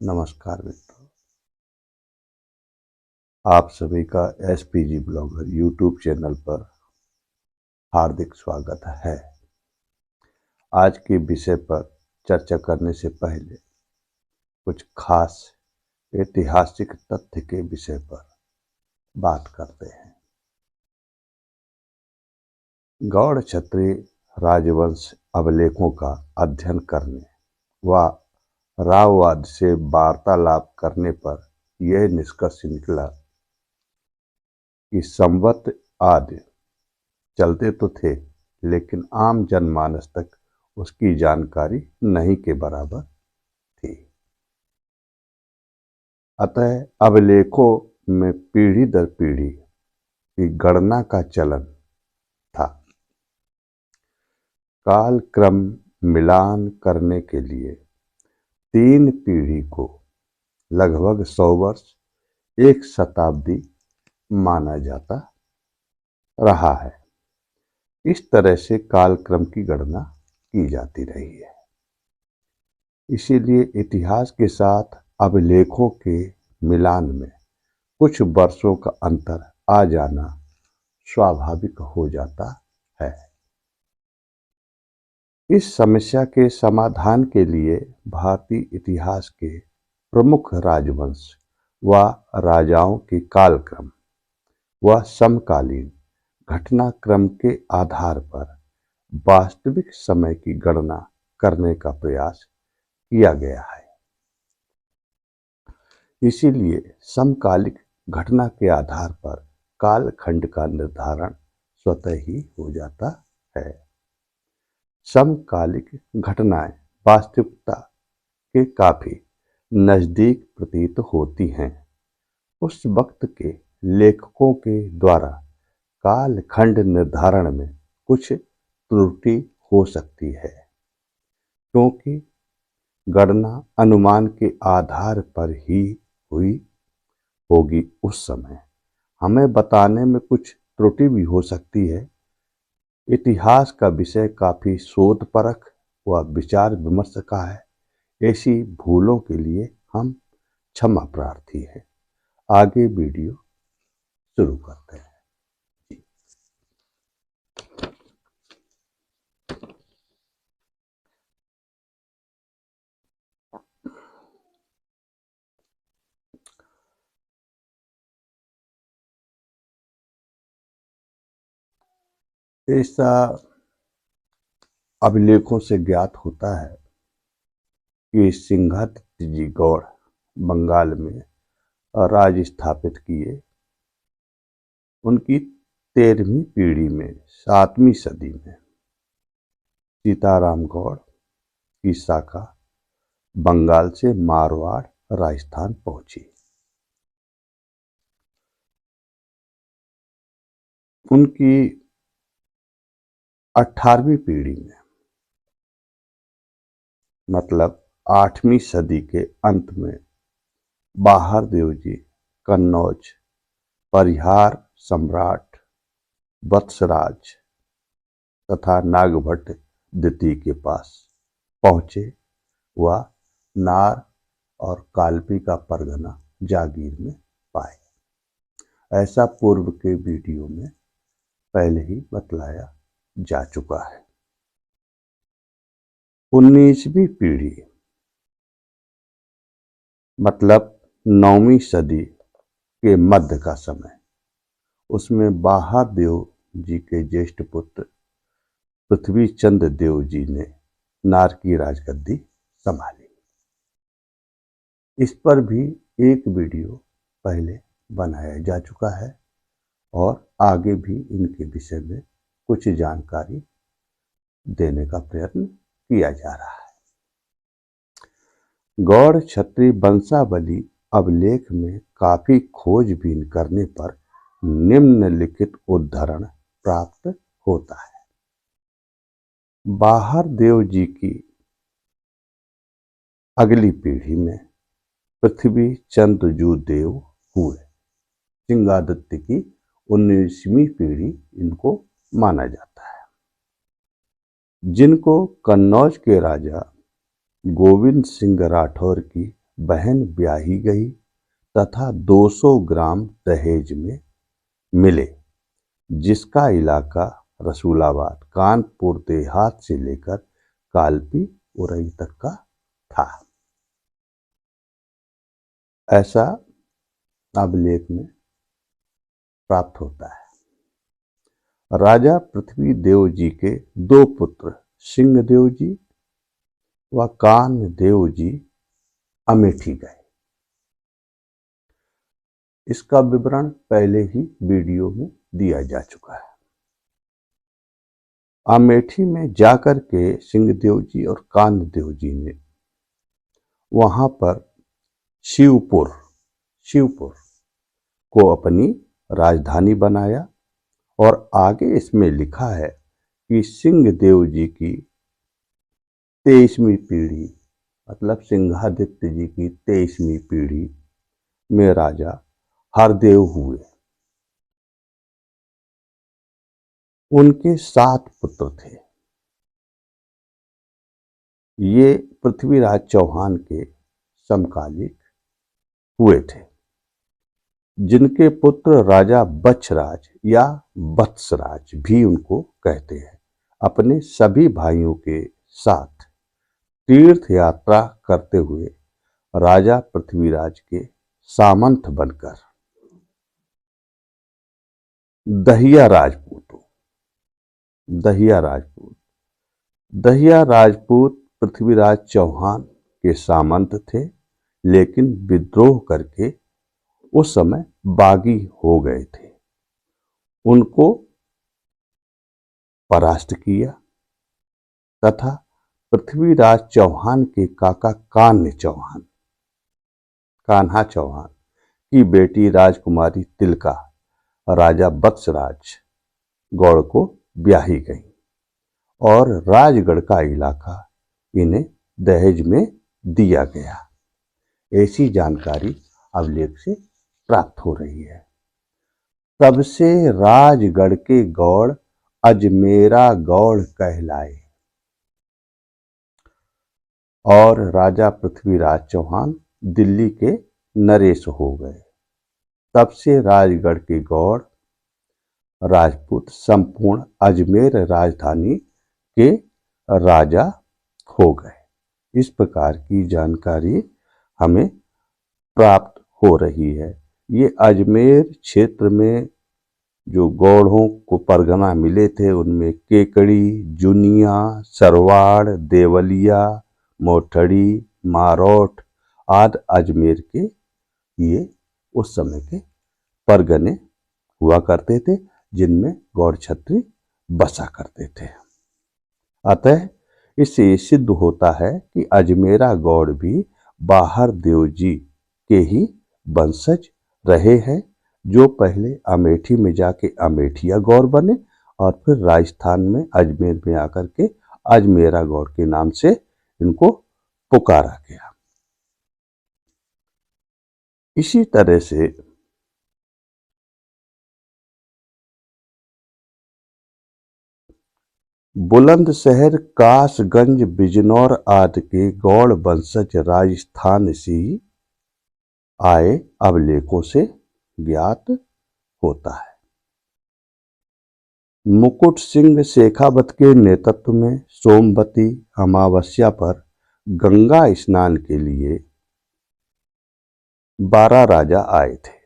नमस्कार मित्रों, आप सभी का एसपीजी ब्लॉगर यूट्यूब चैनल पर हार्दिक स्वागत है। आज के विषय पर चर्चा करने से पहले कुछ खास ऐतिहासिक तथ्य के विषय पर बात करते हैं। गौड़ क्षत्रिय राजवंश अभिलेखों का अध्ययन करने व राववाद से वार्तालाप करने पर यह निष्कर्ष निकला कि संवत आदि चलते तो थे, लेकिन आम जनमानस तक उसकी जानकारी नहीं के बराबर थी। अतः अभिलेखों में पीढ़ी दर पीढ़ी की गणना का चलन था। काल क्रम मिलान करने के लिए 3 पीढ़ी को लगभग 100 वर्ष, 1 शताब्दी माना जाता रहा है। इस तरह से कालक्रम की गणना की जाती रही है। इसीलिए इतिहास के साथ अभिलेखों के मिलान में कुछ वर्षों का अंतर आ जाना स्वाभाविक हो जाता है। इस समस्या के समाधान के लिए भारतीय इतिहास के प्रमुख राजवंश व राजाओं के कालक्रम व समकालीन घटनाक्रम के आधार पर वास्तविक समय की गणना करने का प्रयास किया गया है। इसीलिए समकालिक घटना के आधार पर कालखंड का निर्धारण स्वतः ही हो जाता है। समकालिक घटनाएं वास्तविकता के काफी नजदीक प्रतीत होती हैं। उस वक्त के लेखकों के द्वारा कालखंड निर्धारण में कुछ त्रुटि हो सकती है, क्योंकि गणना अनुमान के आधार पर ही हुई होगी। उस समय हमें बताने में कुछ त्रुटि भी हो सकती है। इतिहास का विषय काफी शोध परख व विचार विमर्श का है। ऐसी भूलों के लिए हम क्षमा प्रार्थी हैं। आगे वीडियो शुरू करते हैं। ऐसा अभिलेखों से ज्ञात होता है कि सिंहादित्य जी गौड़ बंगाल में राज स्थापित किए। उनकी 13वीं पीढ़ी में 7वीं सदी में सीताराम गौड़ की शाखा बंगाल से मारवाड़ राजस्थान पहुंची। उनकी 18वीं पीढ़ी में, मतलब 8वीं सदी के अंत में, बाहर देव जी कन्नौज परिहार सम्राट वत्सराज तथा नागभट्ट द्वितीय के पास पहुंचे व नार और कालपी का परगना जागीर में पाए। ऐसा पूर्व के वीडियो में पहले ही बतलाया जा चुका है। 19वीं पीढ़ी, मतलब 9वीं सदी के मध्य का समय, उसमें बाहर देव जी के ज्येष्ठ पुत्र पृथ्वी चंद देव जी ने नार की राजगद्दी संभाली। इस पर भी एक वीडियो पहले बनाया जा चुका है और आगे भी इनके विषय में कुछ जानकारी देने का प्रयत्न किया जा रहा है। गौड़ क्षत्रिय वंशावली अभिलेख में काफी खोजबीन करने पर निम्नलिखित उद्धरण प्राप्त होता है। बाहर देव जी की अगली पीढ़ी में पृथ्वी चंद्रजू देव हुए। सिंहादित्य की 19वीं पीढ़ी इनको माना जाता है, जिनको कन्नौज के राजा गोविंद सिंह राठौर की बहन ब्याही गई तथा 200 ग्राम दहेज में मिले, जिसका इलाका रसूलाबाद कानपुर देहात से लेकर कालपी उरई तक का था। ऐसा अभिलेख में प्राप्त होता है। राजा पृथ्वी देव जी के 2 पुत्र सिंहदेव जी व कानदेव जी अमेठी गए। इसका विवरण पहले ही वीडियो में दिया जा चुका है। अमेठी में जाकर के सिंहदेव जी और कानदेव जी ने वहां पर शिवपुर को अपनी राजधानी बनाया और आगे इसमें लिखा है कि सिंहदेव जी की 23वीं पीढ़ी मतलब सिंहादित्य जी की 23वीं पीढ़ी में राजा हरदेव हुए। उनके 7 पुत्र थे। ये पृथ्वीराज चौहान के समकालिक हुए थे, जिनके पुत्र राजा बच्छराज या वत्सराज भी उनको कहते हैं, अपने सभी भाइयों के साथ तीर्थ यात्रा करते हुए राजा पृथ्वीराज के सामंत बनकर दहिया राजपूत पृथ्वीराज चौहान के सामंत थे, लेकिन विद्रोह करके उस समय बागी हो गए थे। उनको परास्त किया तथा पृथ्वीराज चौहान के काका कान्हा चौहान की बेटी राजकुमारी तिलका राजा वत्सराज गौड़ को ब्याही गई और राजगढ़ का इलाका इन्हें दहेज में दिया गया। ऐसी जानकारी अभिलेख से प्राप्त हो रही है। तब से राजगढ़ के गौड़ अजमेरा गौड़ कहलाए और राजा पृथ्वीराज चौहान दिल्ली के नरेश हो गए। तब से राजगढ़ के गौड़ राजपूत संपूर्ण अजमेर राजधानी के राजा हो गए। इस प्रकार की जानकारी हमें प्राप्त हो रही है। ये अजमेर क्षेत्र में जो गौड़ों को परगना मिले थे, उनमें केकड़ी, जुनिया, सरवाड़, देवलिया, मोठड़ी, मारोट आदि अजमेर के ये उस समय के परगने हुआ करते थे, जिनमें गौड़ छत्री बसा करते थे। अतः इससे सिद्ध होता है कि अजमेरा गौड़ भी बाहर देव जी के ही वंशज रहे हैं, जो पहले अमेठी में जाके अमेठिया गौड़ बने और फिर राजस्थान में अजमेर में आकर के अजमेरा गौड़ के नाम से इनको पुकारा गया। इसी तरह से बुलंदशहर, कासगंज, बिजनौर आदि के गौड़ वंशज राजस्थान से ही आए अभिलेखों से ज्ञात होता है। मुकुट सिंह शेखावत के नेतृत्व में सोमवती अमावस्या पर गंगा स्नान के लिए 12 राजा आए थे,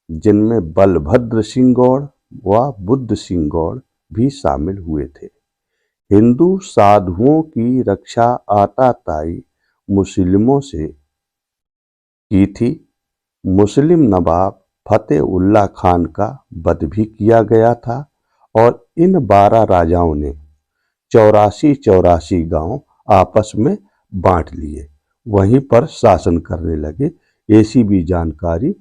जिनमें बलभद्र सिंह गौड़ व बुद्ध सिंह गौड़ भी शामिल हुए थे। हिंदू साधुओं की रक्षा आताताई मुस्लिमों से की थी। मुस्लिम नवाब फतेह उल्लाह खान का वध भी किया गया था और इन 12 राजाओं ने 84 गांव आपस में बांट लिए, वहीं पर शासन करने लगे। ऐसी भी जानकारी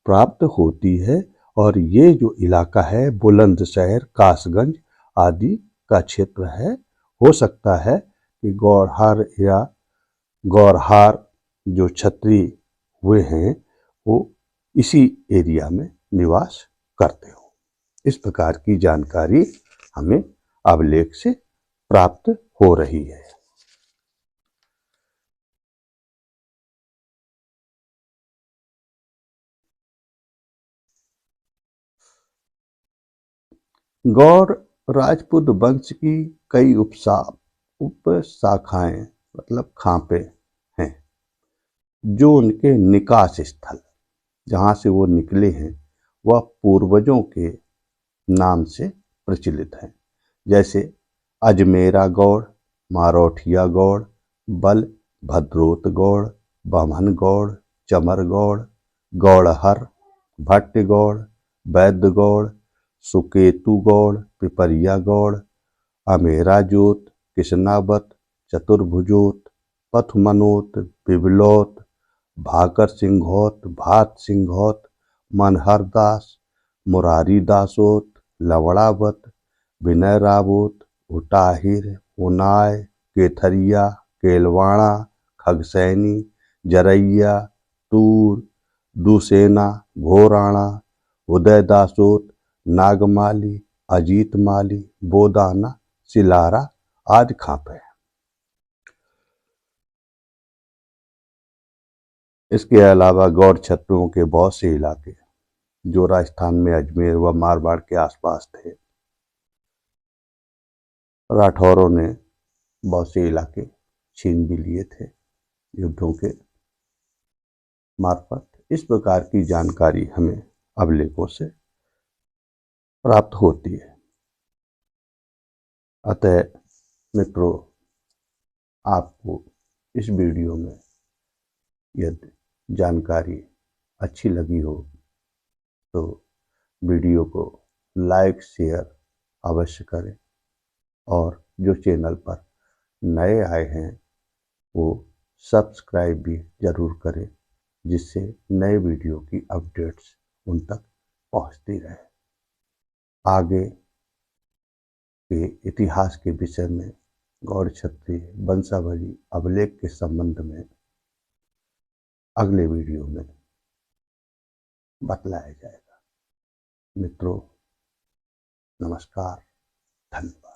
प्राप्त होती है और ये जो इलाका है बुलंदशहर, कासगंज आदि का क्षेत्र है। हो सकता है कि गौरहार जो क्षत्रिय हुए हैं वो इसी एरिया में निवास करते हो। इस प्रकार की जानकारी हमें अभिलेख से प्राप्त हो रही है। गौड़ राजपूत वंश की कई उपशाखाएं मतलब खांपे हैं जो उनके निकास स्थल जहां से वो निकले हैं वह पूर्वजों के नाम से प्रचलित हैं। जैसे अजमेरा गौड़, मारोठिया गौड़, बल भद्रोत गौड़, बामन गौड़, चमर गौड़, गौड़हर, भट्ट गौड़, वैद्य गौड़, सुकेतु गौड़, पिपरिया गौड़, अमेरा जोत, किशनावत, चतुर्भुजोत, पथमनोत, बिबलौत, भाकर सिंघौत, भात सिंघौत, मनहर दास, मुरारी दासोत, लवड़ावत, विनय रावोत, उटाहिर, उनाय, केथरिया, केलवाणा, खगसैनी, जरैया, तूर, दुसेना, घोराणा, उदय दासोत, नागमाली, अजीत माली, बोदाना, सिलारा आदि खांपे हैं। इसके अलावा गौड़ क्षत्रियों के बहुत से इलाके जो राजस्थान में अजमेर व मारवाड़ के आसपास थे, राठौरों ने बहुत से इलाके छीन भी लिए थे युद्धों के मार्फत। इस प्रकार की जानकारी हमें अभिलेखों से प्राप्त होती है। अतः मित्रों, आपको इस वीडियो में यदि जानकारी अच्छी लगी हो तो वीडियो को लाइक शेयर अवश्य करें और जो चैनल पर नए आए हैं वो सब्सक्राइब भी ज़रूर करें, जिससे नए वीडियो की अपडेट्स उन तक पहुंचती रहे। आगे के इतिहास के विषय में गौड़ क्षत्रिय वंशावली अभिलेख के संबंध में अगले वीडियो में बतलाया जाएगा। मित्रों, नमस्कार, धन्यवाद।